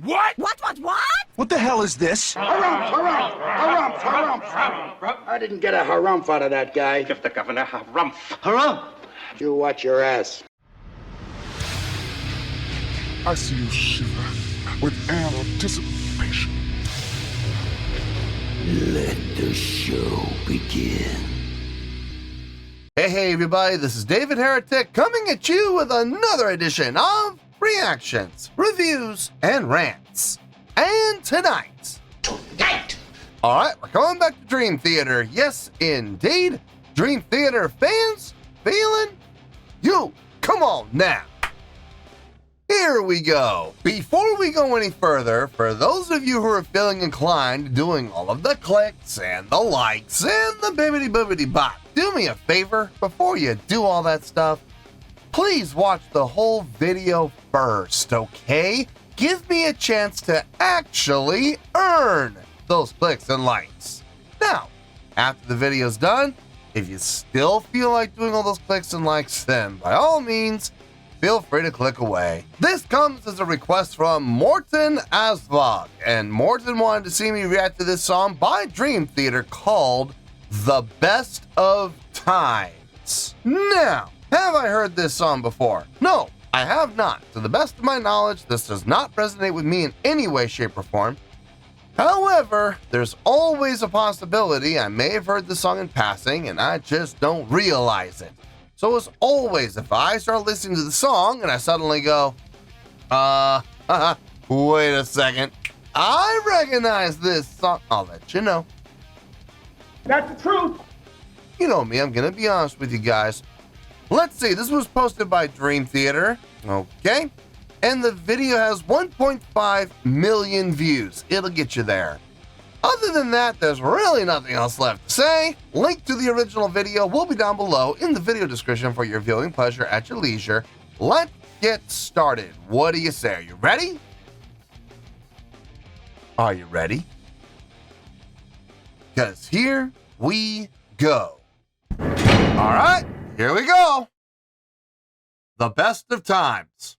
What? What? What the hell is this? Harumph. I didn't get a harumph out of that guy. Give the governor harumph. Harumph! You watch your ass. I see you shiver with anticipation. Let the show begin. Hey everybody, this is David Heretic coming at you with another edition of Reactions, Reviews, and Rants. And tonight, alright, we're going back to Dream Theater. Yes, indeed, Dream Theater fans feeling you. Come on now. Here we go. Before we go any further, for those of you who are feeling inclined to doing all of the clicks and the likes and the bibbity-boobity bop, do me a favor before you do all that stuff. Please watch the whole video first, okay? Give me a chance to actually earn those clicks and likes. Now, after the video's done, if you still feel like doing all those clicks and likes, then by all means, feel free to click away. This comes as a request from Morten Asvog, and Morten wanted to see me react to this song by Dream Theater called The Best of Times. Now, have I heard this song before? No, I have not. To the best of my knowledge, this does not resonate with me in any way, shape, or form. However, there's always a possibility I may have heard the song in passing and I just don't realize it. So as always, if I start listening to the song and I suddenly go, wait a second, I recognize this song, I'll let you know. That's the truth. You know me, I'm gonna be honest with you guys. Let's see, this was posted by Dream Theater, okay? And the video has 1.5 million views. It'll get you there. Other than that, there's really nothing else left to say. Link to the original video will be down below in the video description for your viewing pleasure at your leisure. Let's get started. What do you say? Are you ready? Are you ready? Because here we go. All right, here we go. The Best of Times.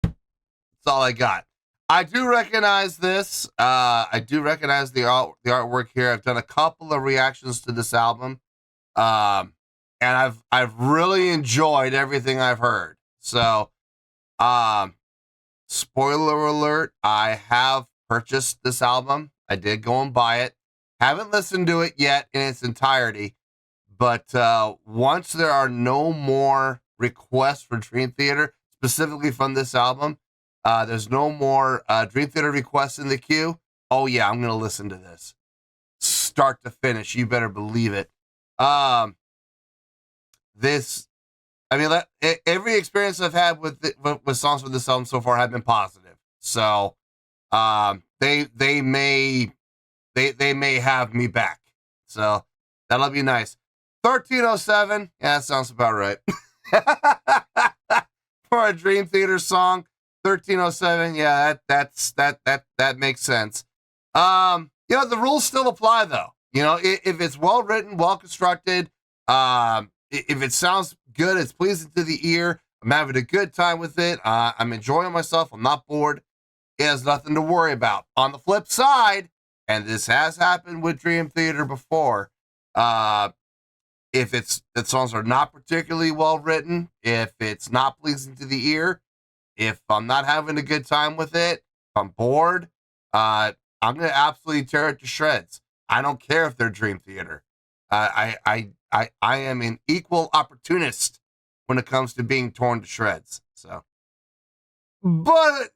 That's all I got. I do recognize this. I do recognize the artwork here. I've done a couple of reactions to this album, and I've really enjoyed everything I've heard. So, spoiler alert: I have purchased this album. I did go and buy it. Haven't listened to it yet in its entirety, but once there are no more requests for Dream Theater, specifically from this album. There's no more Dream Theater requests in the queue. Oh yeah, I'm gonna listen to this, start to finish. You better believe it. Every experience I've had with songs from this album so far have been positive. So, they may have me back. So that'll be nice. 1307. Yeah, that sounds about right. For a Dream Theater song. 1307, yeah, that makes sense. The rules still apply though. If it's well written, well constructed, if it sounds good, it's pleasing to the ear, I'm having a good time with it, I'm enjoying myself, I'm not bored, it has nothing to worry about. On the flip side, and this has happened with Dream Theater before, if the songs are not particularly well written, if it's not pleasing to the ear, if I'm not having a good time with it, if I'm bored, I'm going to absolutely tear it to shreds. I don't care if they're Dream Theater. I am an equal opportunist when it comes to being torn to shreds. So, but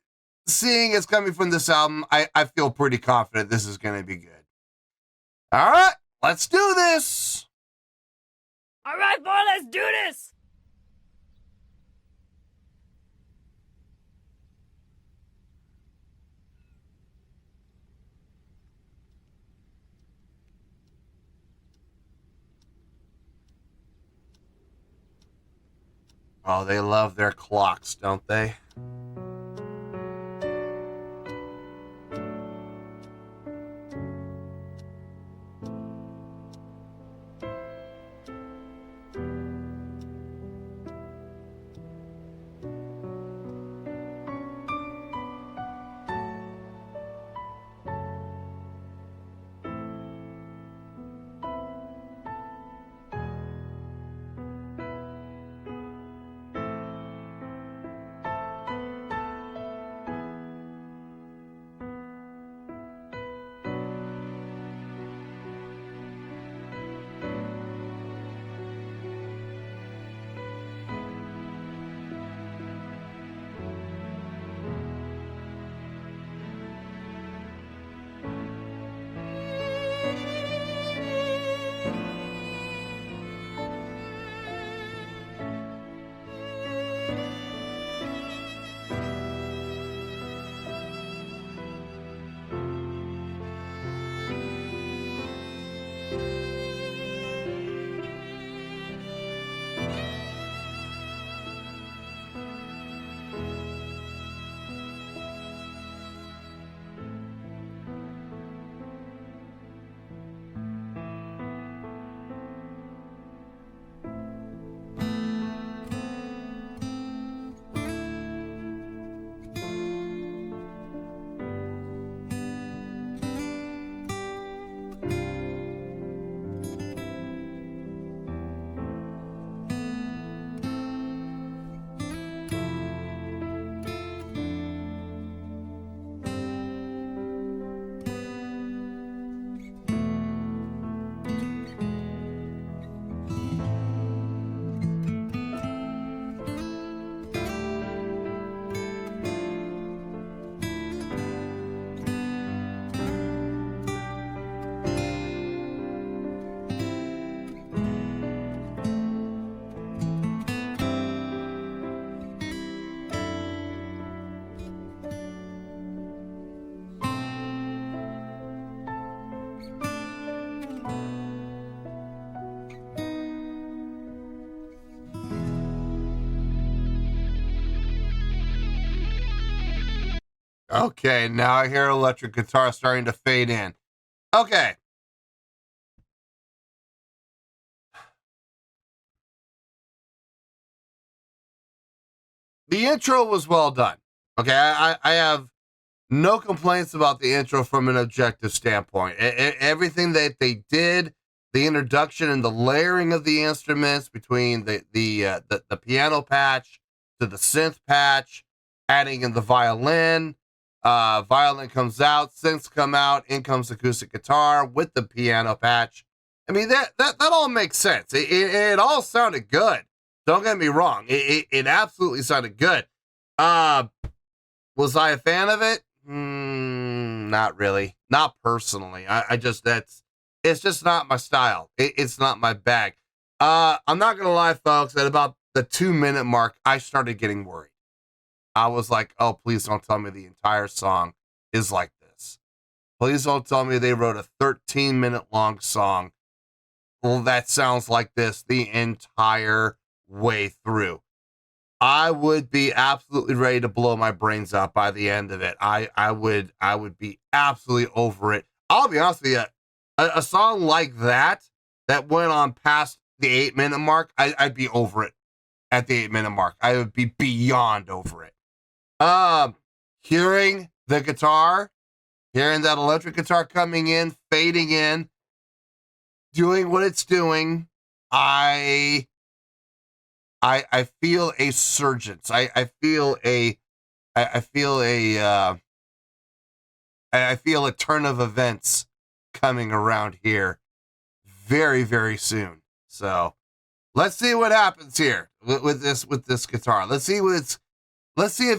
seeing it's coming from this album, I feel pretty confident this is going to be good. All right, let's do this. All right, boy, let's do this. Oh, they love their clocks, don't they? Okay, now I hear electric guitar starting to fade in. Okay. The intro was well done. Okay, I have no complaints about the intro from an objective standpoint. Everything that they did, the introduction and the layering of the instruments between the piano patch to the synth patch, adding in the violin. Violin comes out, synths come out, in comes acoustic guitar with the piano patch. I mean, that all makes sense. It all sounded good. Don't get me wrong. It absolutely sounded good. Was I a fan of it? Not really. Not personally. It's just not my style. It's not my bag. I'm not going to lie, folks. At about the 2-minute mark, I started getting worried. I was like, oh, please don't tell me the entire song is like this. Please don't tell me they wrote a 13-minute long song. Well, that sounds like this the entire way through. I would be absolutely ready to blow my brains out by the end of it. I would be absolutely over it. I'll be honest with you, a song like that went on past the 8-minute mark, I'd be over it at the 8-minute mark. I would be beyond over it. Hearing the guitar, hearing that electric guitar coming in, fading in, doing what it's doing, I feel a surgence. I feel a turn of events coming around here very, very soon. So let's see what happens here with this guitar. Let's see if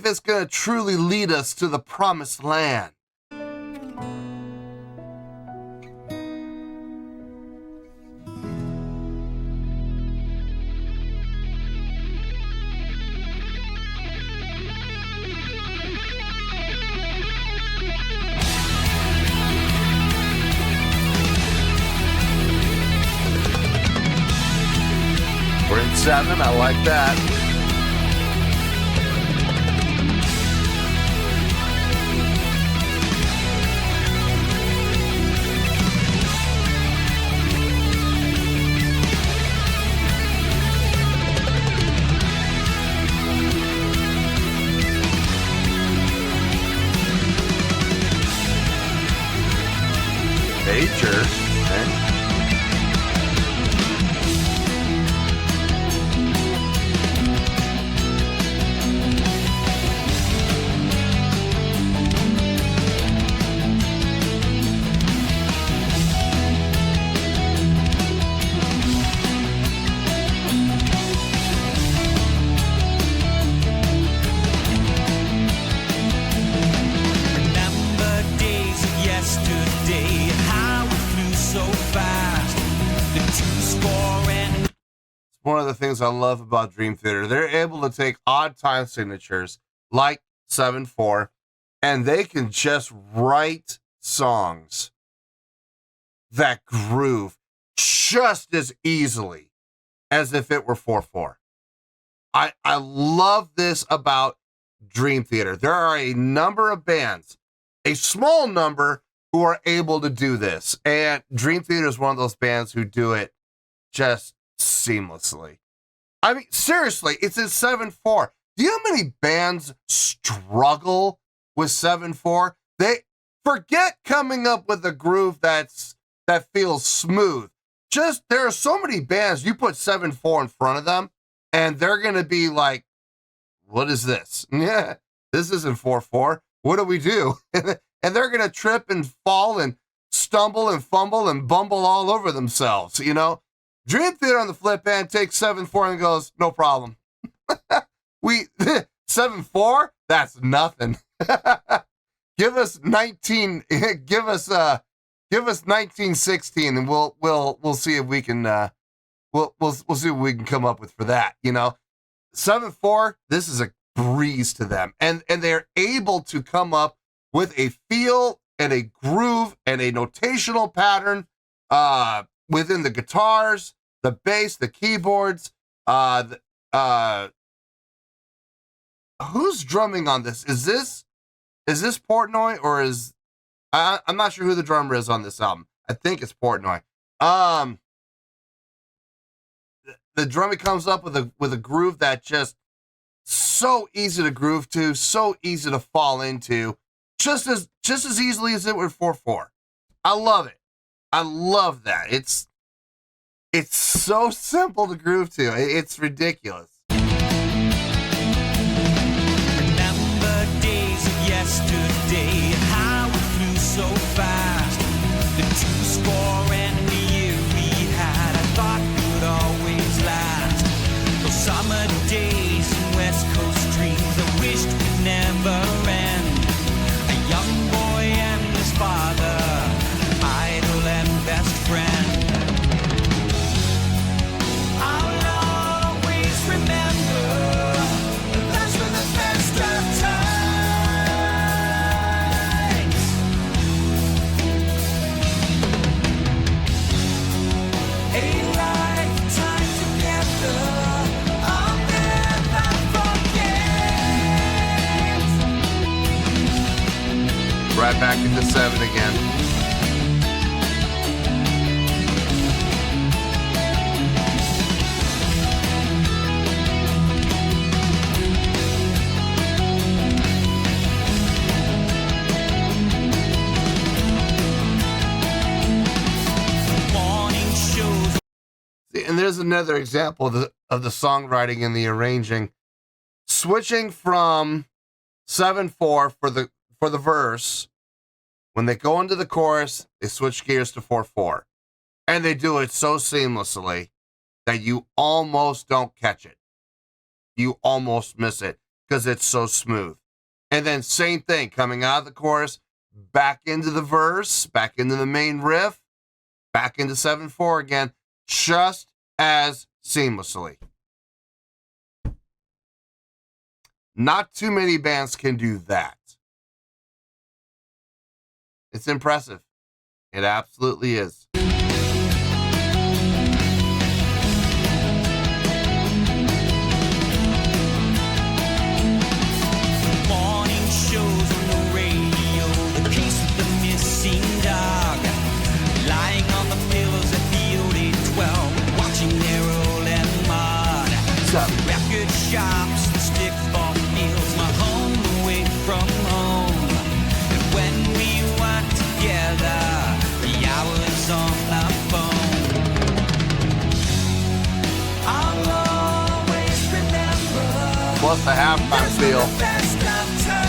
it's gonna truly lead us to the promised land. We're in 7, I like that. Major, okay. One of the things I love about Dream Theater, they're able to take odd time signatures like 7/4, and they can just write songs that groove just as easily as if it were 4/4. I love this about Dream Theater. There are a number of bands, a small number, who are able to do this, and Dream Theater is one of those bands who do it just seamlessly. I mean, seriously, it's in 7/4. Do you know how many bands struggle with 7/4? They forget coming up with a groove that feels smooth. Just there are so many bands you put 7/4 in front of them, and they're gonna be like, "What is this? Yeah, this isn't 4/4. What do we do?" And they're gonna trip and fall and stumble and fumble and bumble all over themselves, you know. Dream Theater on the flip end takes 7/4 and goes, no problem. We 7/4, that's nothing. Give us 1916 and we'll see if we can we'll see what we can come up with for that, you know. 7/4, this is a breeze to them. And they're able to come up with a feel and a groove and a notational pattern within the guitars, the bass, the keyboards. Who's drumming on this? Is this Is this Portnoy or is I'm not sure who the drummer is on this album. I think it's Portnoy. The drummer comes up with a groove that just so easy to groove to, so easy to fall into, just as easily as it would 4/4. I love it. I love that. It's so simple to groove to. It's ridiculous. Remember days of yesterday, how it flew so fast. The 2 score and the year we had, I thought would always last. Those summer days and West Coast dreams, I wished would never end. A young boy and his father, idol and best friend. I'll always remember, that's when the best of times. A lifetime together, I'll never forget. Right back into 7 again. Morning shows. And there's another example of the songwriting and the arranging. Switching from 7/4 for the verse. When they go into the chorus, they switch gears to 4/4. And they do it so seamlessly that you almost don't catch it. You almost miss it because it's so smooth. And then same thing, coming out of the chorus, back into the verse, back into the main riff, back into 7/4 again, just as seamlessly. Not too many bands can do that. It's impressive. It absolutely is. Morning shows on the radio, the case of the missing dog, lying on the pillows at the old 812, watching their old and mud. Record shops, the stickball fields, my home away from home. And when we were together, the hours on the phone. I'll always remember. Plus the halftime feel. Best of times.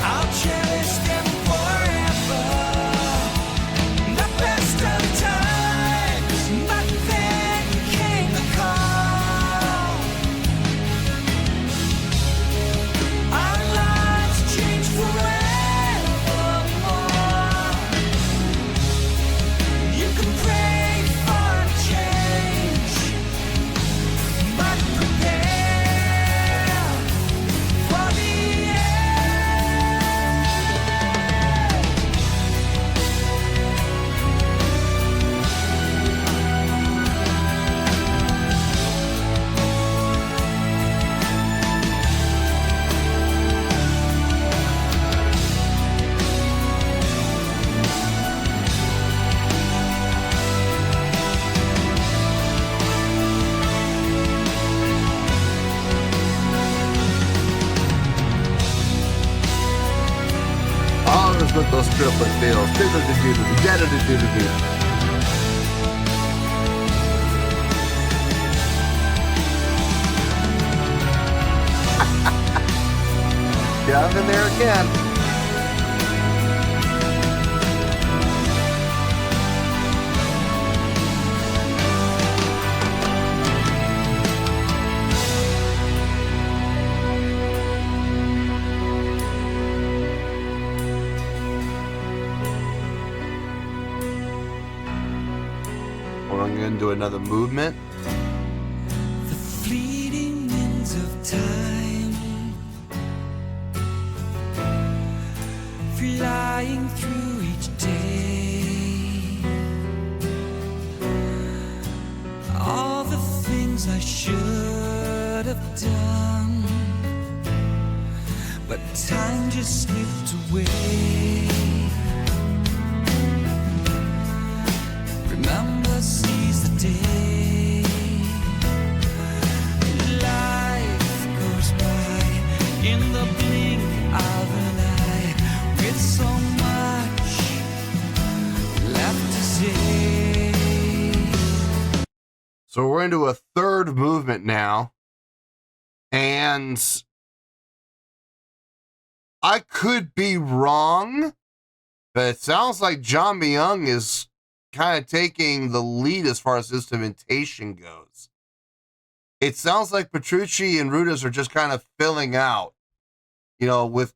I'll cherish them forever. The best of times. But then came the call. Our lives changed forevermore. You can pray for change, but prepare for the Always with those triplet feels. Do-do-do-do-do-do-do-do-do-do. Yeah, I'm in there again. We're going to do another movement. The fleeting winds of time, flying through each day. All the things I should have done, but time just slipped away. Remember, seize the day. Life goes by in the blink of an eye, with so much left to say. So we're into a third movement now, and I could be wrong, but it sounds like John Myung is kind of taking the lead as far as instrumentation goes. It sounds like Petrucci and Rudas are just kind of filling out, with,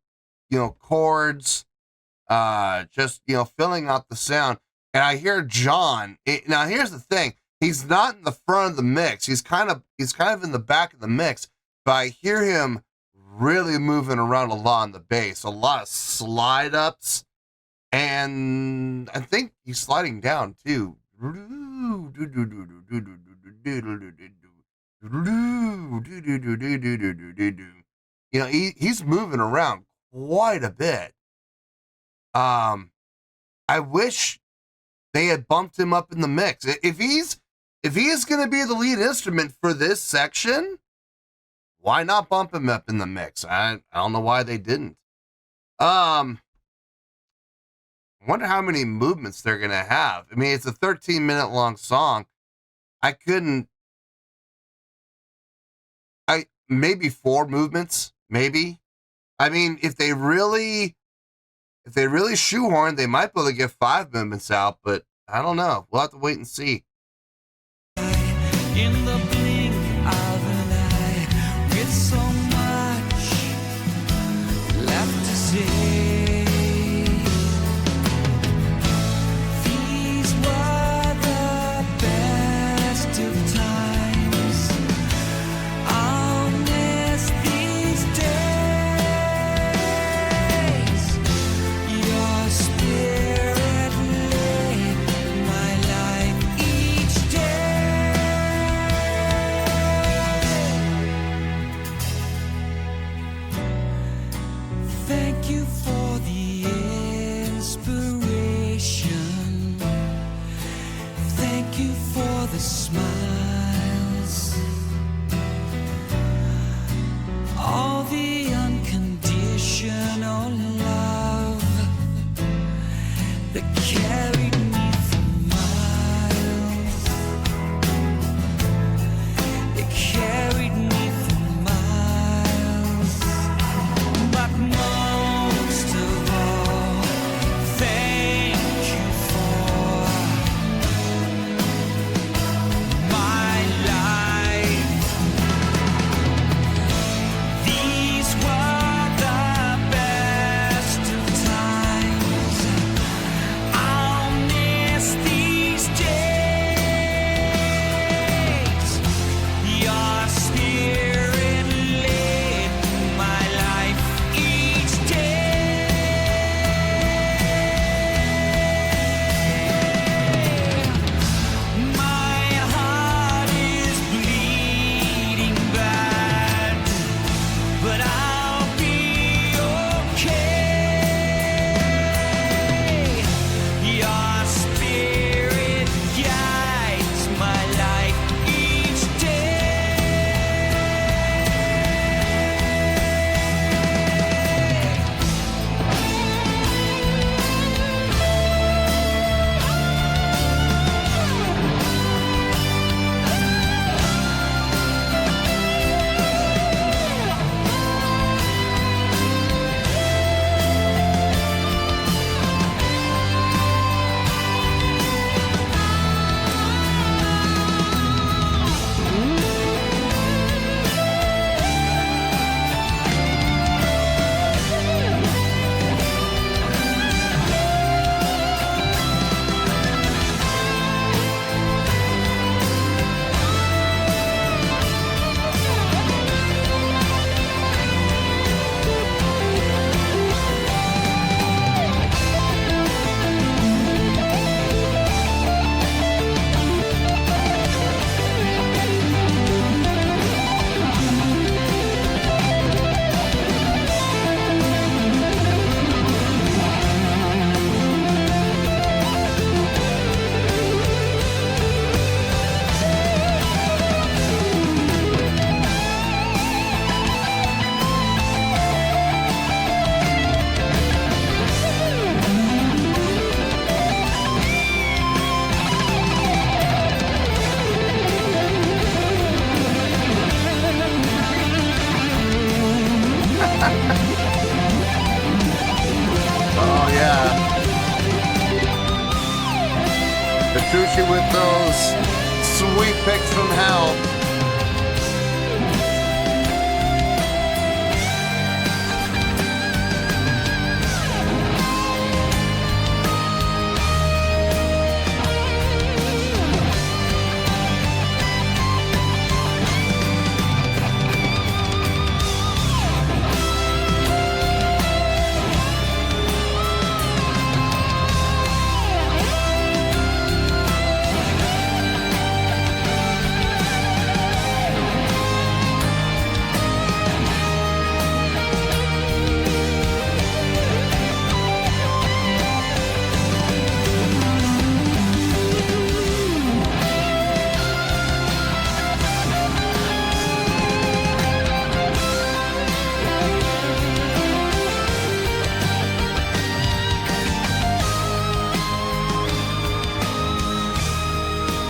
chords, just, filling out the sound. And I hear John. Now, here's the thing. He's not in the front of the mix. He's kind of in the back of the mix, but I hear him really moving around a lot on the bass, a lot of slide ups, and I think he's sliding down too. He's moving around quite a bit. I wish they had bumped him up in the mix. If he is going to be the lead instrument for this section, why not bump him up in the mix? I don't know why they didn't. I wonder how many movements they're going to have. I mean, it's a 13-minute long song. Maybe 4 movements, maybe. I mean, if they really shoehorn, they might be able to get 5 movements out, but I don't know. We'll have to wait and see. In the blink of an eye, with so much left to say. These were the best of times. I'll miss these days. Your spirit lit my life each day. picks from hell.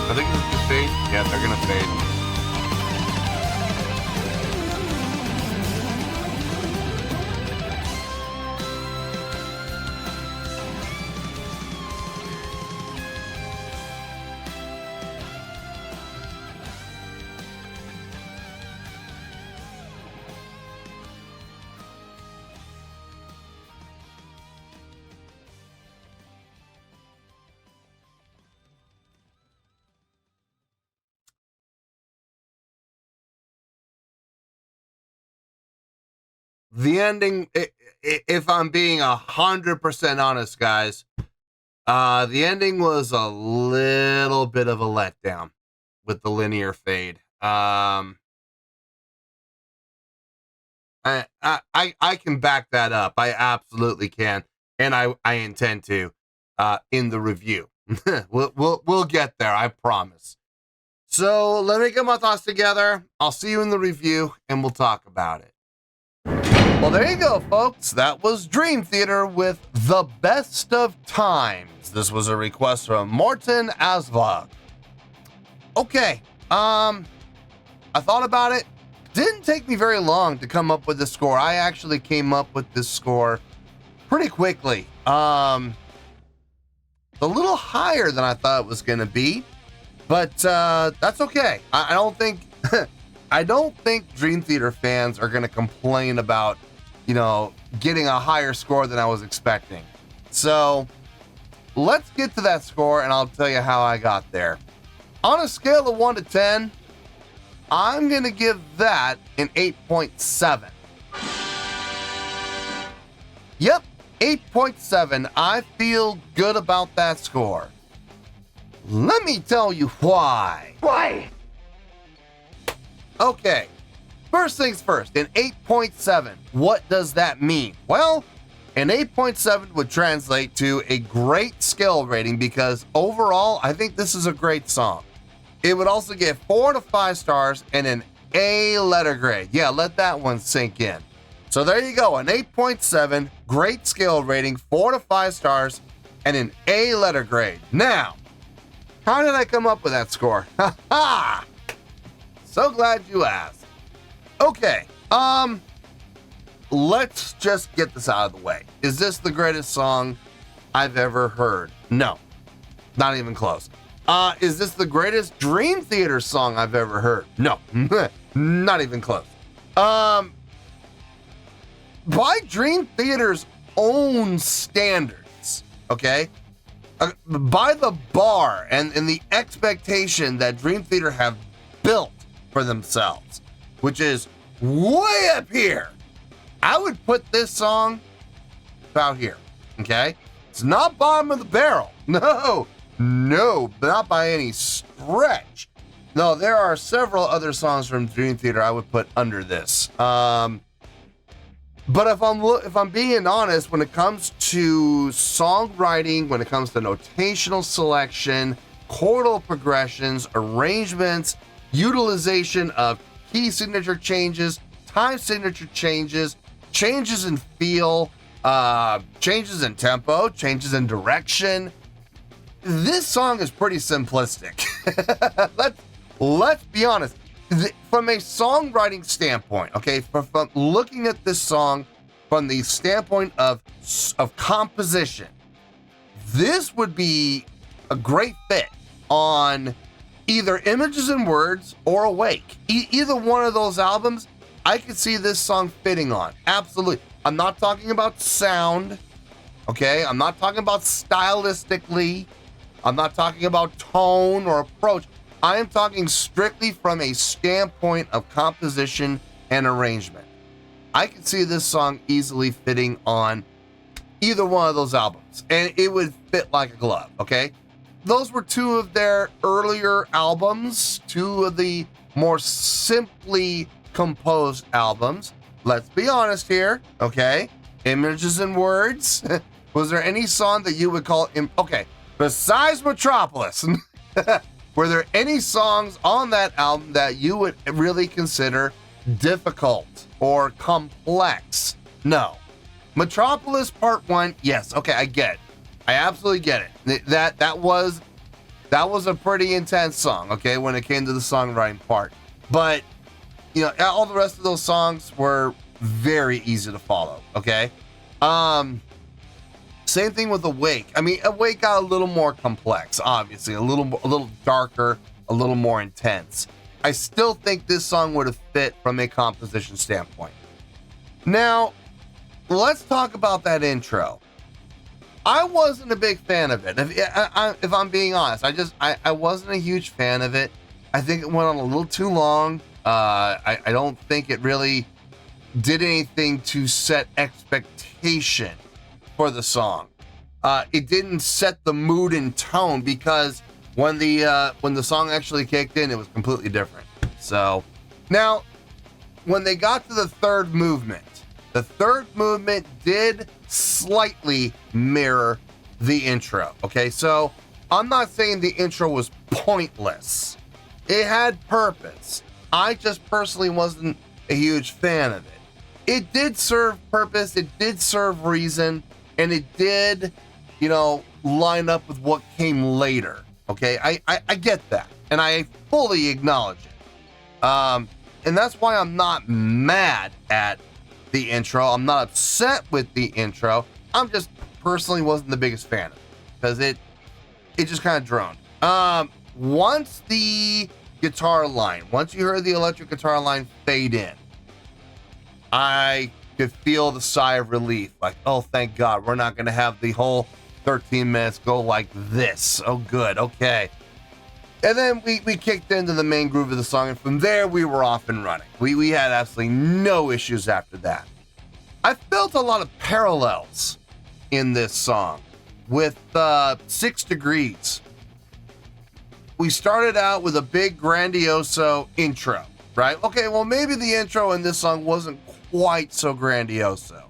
I think it's gonna fade. Yeah, they're gonna fade. The ending, if I'm being 100% honest, guys, the ending was a little bit of a letdown with the linear fade. I can back that up. I absolutely can, and I intend to in the review. we'll get there, I promise. So let me get my thoughts together. I'll see you in the review, and we'll talk about it. Well, there you go, folks. That was Dream Theater with The Best of Times. This was a request from Morten Asvag. Okay, I thought about it. Didn't take me very long to come up with the score. I actually came up with this score pretty quickly. A little higher than I thought it was going to be, but that's okay. I don't think I don't think Dream Theater fans are going to complain about, you know, getting a higher score than I was expecting. So let's get to that score, and I'll tell you how I got there. On a scale of 1 to 10, I'm going to give that an 8.7. Yep, 8.7. I feel good about that score. Let me tell you why. Why? Okay, first things first, an 8.7. What does that mean? Well, an 8.7 would translate to a great skill rating because overall, I think this is a great song. It would also get 4 to 5 stars and an A letter grade. Yeah, let that one sink in. So there you go, an 8.7, great skill rating, 4 to 5 stars, and an A letter grade. Now, how did I come up with that score? Ha ha! So glad you asked. Okay, let's just get this out of the way. Is this the greatest song I've ever heard? No, not even close. Is this the greatest Dream Theater song I've ever heard? No, not even close. By Dream Theater's own standards, okay? By the bar and the expectation that Dream Theater have built for themselves, which is way up here, I would put this song about here, okay? It's not bottom of the barrel. No, not by any stretch. No, there are several other songs from Dream Theater I would put under this. But if I'm being honest, when it comes to songwriting, when it comes to notational selection, chordal progressions, arrangements, utilization of key signature changes, time signature changes, changes in feel, changes in tempo, changes in direction, this song is pretty simplistic. Let's be honest. From a songwriting standpoint, okay, from looking at this song from the standpoint of composition, this would be a great fit on either Images and Words or Awake. Either one of those albums, I could see this song fitting on. Absolutely. I'm not talking about sound, okay? I'm not talking about stylistically. I'm not talking about tone or approach. I am talking strictly from a standpoint of composition and arrangement. I could see this song easily fitting on either one of those albums, and it would fit like a glove, okay? Those were two of their earlier albums, two of the more simply composed albums. Let's be honest here, okay? Images and Words. Was there any song that you would call, okay, besides Metropolis, were there any songs on that album that you would really consider difficult or complex? No. Metropolis Part 1, yes, okay, I get it. I absolutely get it. That was a pretty intense song, okay, when it came to the songwriting part. But, you know, all the rest of those songs were very easy to follow, okay? Same thing with Awake. I mean, Awake got a little more complex, obviously, a little darker, a little more intense. I still think this song would have fit from a composition standpoint. Now, let's talk about that intro. I wasn't a big fan of it. If I'm being honest, I wasn't a huge fan of it. I think it went on a little too long. I don't think it really did anything to set expectation for the song. It didn't set the mood and tone, because when the song actually kicked in, it was completely different. So now, when they got to the third movement did slightly mirror the intro. Okay, so I'm not saying the intro was pointless. It had purpose. I just personally wasn't a huge fan of it. It did serve purpose, it did serve reason, and it did, you know, line up with what came later. Okay, I get that, and I fully acknowledge it. And that's why I'm not mad at the intro. I'm not upset with the intro. I'm just personally wasn't the biggest fan of it, because it just kind of droned. Once the guitar line, once you heard the electric guitar line fade in, I could feel the sigh of relief. Like, oh, thank God, we're not going to have the whole 13 minutes go like this. Oh, good. Okay. And then we kicked into the main groove of the song, and from there we were off and running. We had absolutely no issues after that. I felt a lot of parallels in this song with 6 Degrees. We started out with a big grandioso intro, right? Okay, well, maybe the intro in this song wasn't quite so grandioso,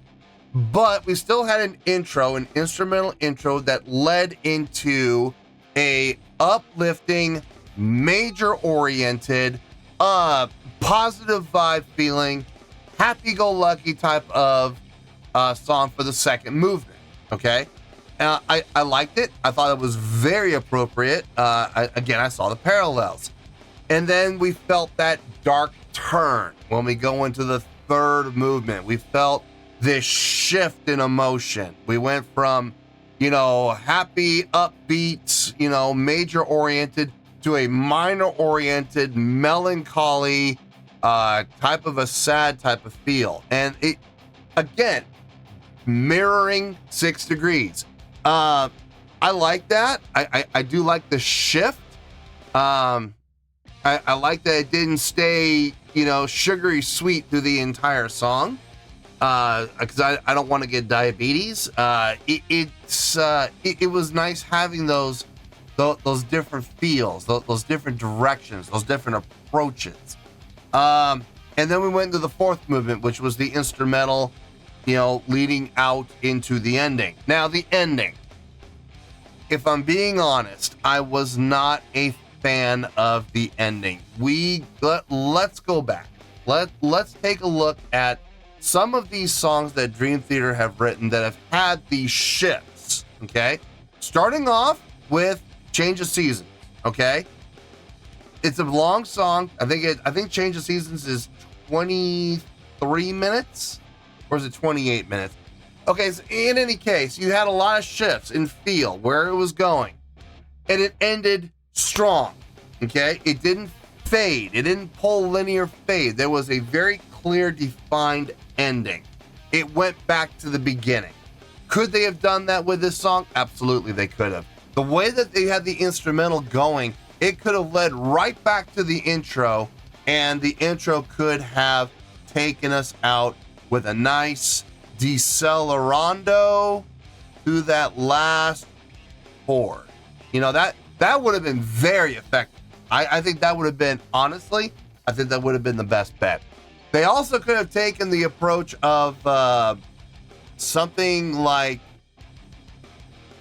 but we still had an instrumental intro that led into a uplifting, major-oriented, positive vibe feeling, happy-go-lucky type of song for the second movement, okay? I liked it. I thought it was very appropriate. I saw the parallels. And then we felt that dark turn when we go into the third movement. We felt this shift in emotion. We went from, you know, happy, upbeat, you know, major-oriented to a minor-oriented, melancholy type of a sad type of feel. And it, again, mirroring 6 Degrees. I like that. I do like the shift. I like that it didn't stay, you know, sugary sweet through the entire song. Because I don't want to get diabetes. It was nice having those different feels, those different directions, those different approaches. And then we went into the fourth movement, which was the instrumental, you know, leading out into the ending. Now, the ending, if I'm being honest, I was not a fan of the ending. Let's go back. Let's take a look at some of these songs that Dream Theater have written that have had these shifts, okay? Starting off with Change of Seasons, okay? It's a long song. I think Change of Seasons is 23 minutes, or is it 28 minutes? Okay, so in any case, you had a lot of shifts in feel, where it was going, and it ended strong. Okay, it didn't fade. It didn't pull linear fade. There was a very clear, defined ending. It went back to the beginning. Could they have done that with this song? Absolutely, they could have. The way that they had the instrumental going, it could have led right back to the intro, and the intro could have taken us out with a nice decelerando to that last chord. You know, that would have been very effective. I think that would have been, honestly, I think that would have been the best bet. They also could have taken the approach of something like,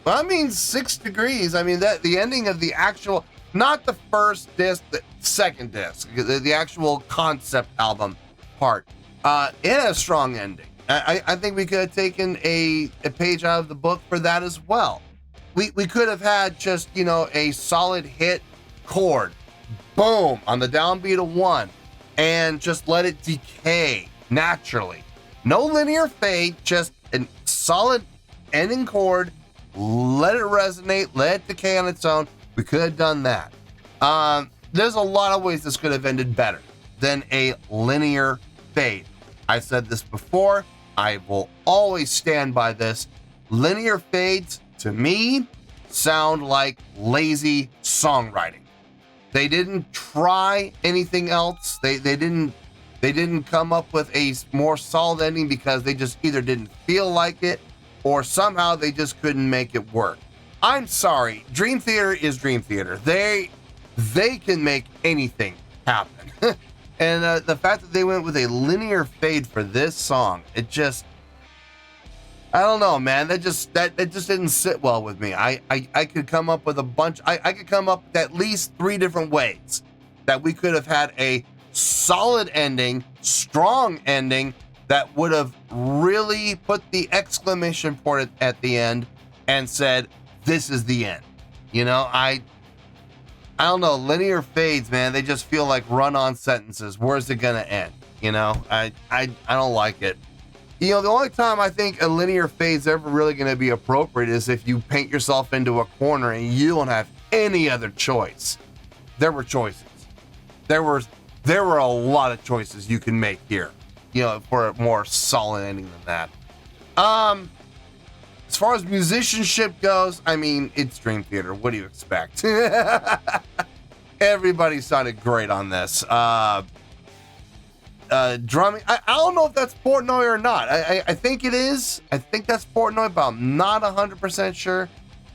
well, I mean, 6 Degrees. I mean, that the ending of the actual, not the first disc, the second disc, the actual concept album part. It has a strong ending. I think we could have taken a page out of the book for that as well. We could have had just, you know, a solid hit chord, boom, on the downbeat of 1, and just let it decay naturally. No linear fade, just a solid ending chord, let it resonate, let it decay on its own. We could have done that. There's a lot of ways this could have ended better than a linear fade. I said this before, I will always stand by this. Linear fades, to me, sound like lazy songwriting. They didn't try anything else. They didn't come up with a more solid ending because they just either didn't feel like it or somehow they just couldn't make it work. I'm sorry, Dream Theater is Dream Theater. They can make anything happen. And the fact that they went with a linear fade for this song, it just, I don't know, man. That just didn't sit well with me. I could come up with a bunch. I could come up with at least 3 different ways that we could have had a solid ending, strong ending that would have really put the exclamation point at the end and said, "This is the end." You know, I don't know. Linear fades, man. They just feel like run-on sentences. Where's it gonna end? You know, I don't like it. You know, the only time I think a linear fade's ever really going to be appropriate is if you paint yourself into a corner and you don't have any other choice. There were choices. There were a lot of choices you can make here, you know, for a more solid ending than that. As far as musicianship goes, I mean, it's Dream Theater. What do you expect? Everybody sounded great on this. Drumming, I don't know if that's Portnoy or not. I think it is. I think that's Portnoy, but I'm not 100% sure.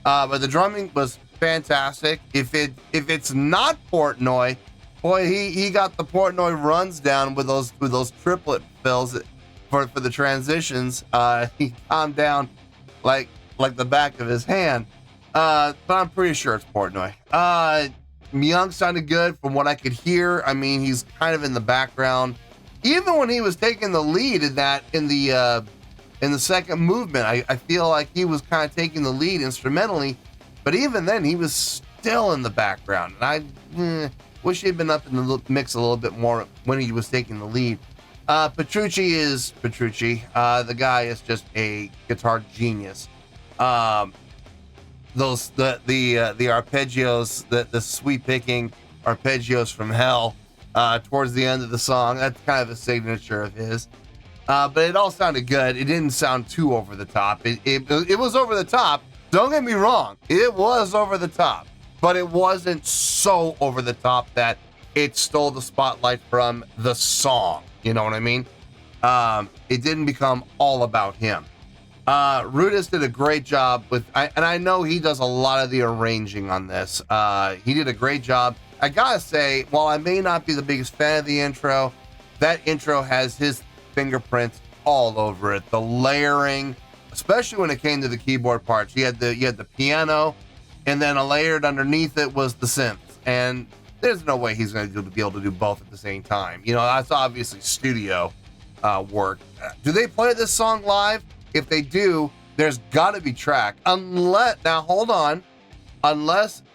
But the drumming was fantastic. If it's not Portnoy, boy, he got the Portnoy runs down with those triplet fills for the transitions. He calmed down like the back of his hand. But I'm pretty sure it's Portnoy. Myung sounded good from what I could hear. I mean, he's kind of in the background. Even when he was taking the lead in the second movement, I feel like he was kind of taking the lead instrumentally, but even then he was still in the background. And I wish he had been up in the mix a little bit more when he was taking the lead. Petrucci is Petrucci. The guy is just a guitar genius. The arpeggios, the sweep picking arpeggios from hell. Towards the end of the song, that's kind of a signature of his. But it all sounded good. It didn't sound too over the top. It was over the top. Don't get me wrong. It was over the top, but it wasn't so over the top that it stole the spotlight from the song. You know what I mean? It didn't become all about him. Rudis did a great job and I know he does a lot of the arranging on this. He did a great job. I gotta say, while I may not be the biggest fan of the intro, that intro has his fingerprints all over it. The layering, especially when it came to the keyboard parts. You had the piano, and then layered underneath it was the synths. And there's no way he's going to be able to do both at the same time. You know, that's obviously studio work. Do they play this song live? If they do, there's got to be track. Now hold on.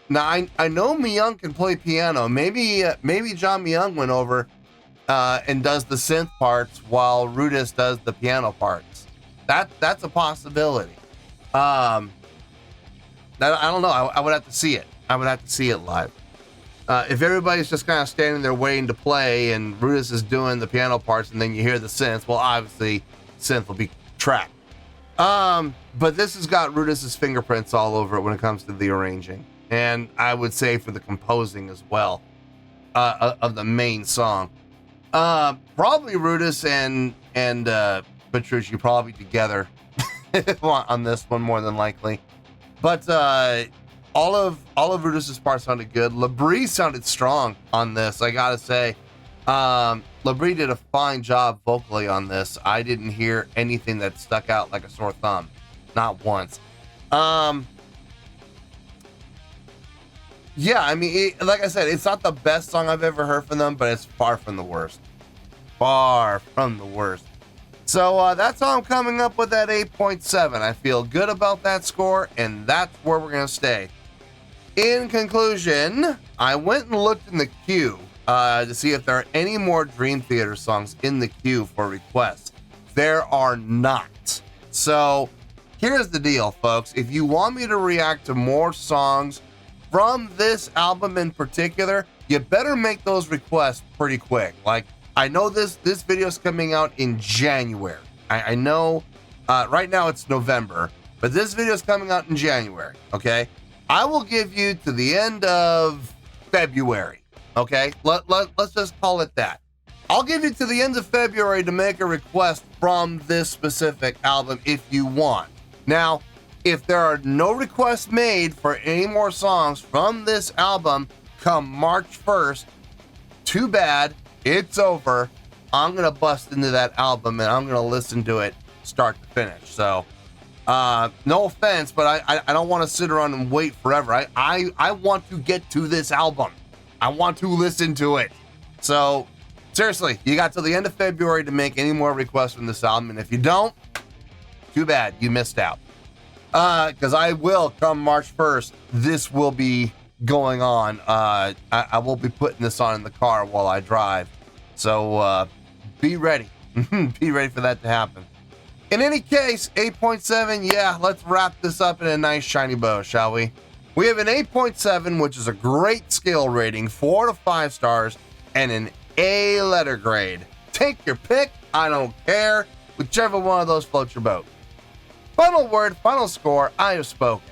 Now, I know Myung can play piano. Maybe John Myung went over and does the synth parts while Rudis does the piano parts. That's a possibility. I don't know. I would have to see it. I would have to see it live. If everybody's just kind of standing there waiting to play and Rudis is doing the piano parts and then you hear the synth, well, obviously synth will be tracked. But this has got Rudis's fingerprints all over it when it comes to the arranging. And I would say for the composing as well, of the main song. Probably Rudis and Petrucci probably together on this one more than likely. But all of Rudis's parts sounded good. Labrie sounded strong on this, I gotta say. Labrie did a fine job vocally on this. I didn't hear anything that stuck out like a sore thumb. Not once. Yeah, I mean, like I said, it's not the best song I've ever heard from them, but it's far from the worst. Far from the worst. So that's how I'm coming up with that 8.7. I feel good about that score, and that's where we're going to stay. In conclusion, I went and looked in the queue to see if there are any more Dream Theater songs in the queue for requests. There are not. So here's the deal, folks. If you want me to react to more songs from this album in particular, you better make those requests pretty quick. Like, I know this video is coming out in January. I know right now it's November, but this video is coming out in January, okay? I will give you to the end of February, okay? Let's just call it that. I'll give you to the end of February to make a request from this specific album if you want. Now, if there are no requests made for any more songs from this album come March 1st, too bad, it's over. I'm going to bust into that album and I'm going to listen to it start to finish. So, no offense, but I don't want to sit around and wait forever. I want to get to this album. I want to listen to it. So, seriously, you got till the end of February to make any more requests from this album. And if you don't, too bad, you missed out. Because I will, come March 1st, this will be going on. I will be putting this on in the car while I drive. So be ready. Be ready for that to happen. In any case, 8.7, yeah, let's wrap this up in a nice shiny bow, shall we? We have an 8.7, which is a great scale rating, 4 to 5 stars, and an A letter grade. Take your pick, I don't care. Whichever one of those floats your boat. Final word, final score, I have spoken.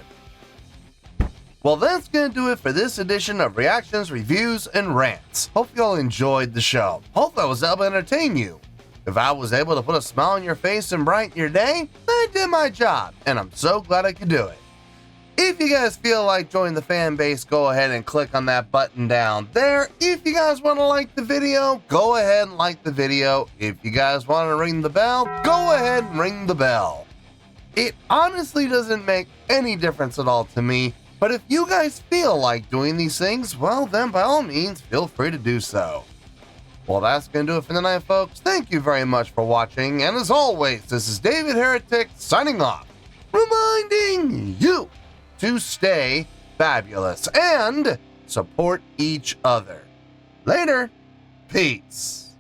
Well, that's going to do it for this edition of Reactions, Reviews, and Rants. Hope you all enjoyed the show. Hope I was able to entertain you. If I was able to put a smile on your face and brighten your day, I did my job, and I'm so glad I could do it. If you guys feel like joining the fan base, go ahead and click on that button down there. If you guys want to like the video, go ahead and like the video. If you guys want to ring the bell, go ahead and ring the bell. It honestly doesn't make any difference at all to me, but if you guys feel like doing these things, well then by all means, feel free to do so. Well, that's going to do it for tonight, folks. Thank you very much for watching, and as always, this is David Heretic signing off, reminding you to stay fabulous and support each other. Later. Peace.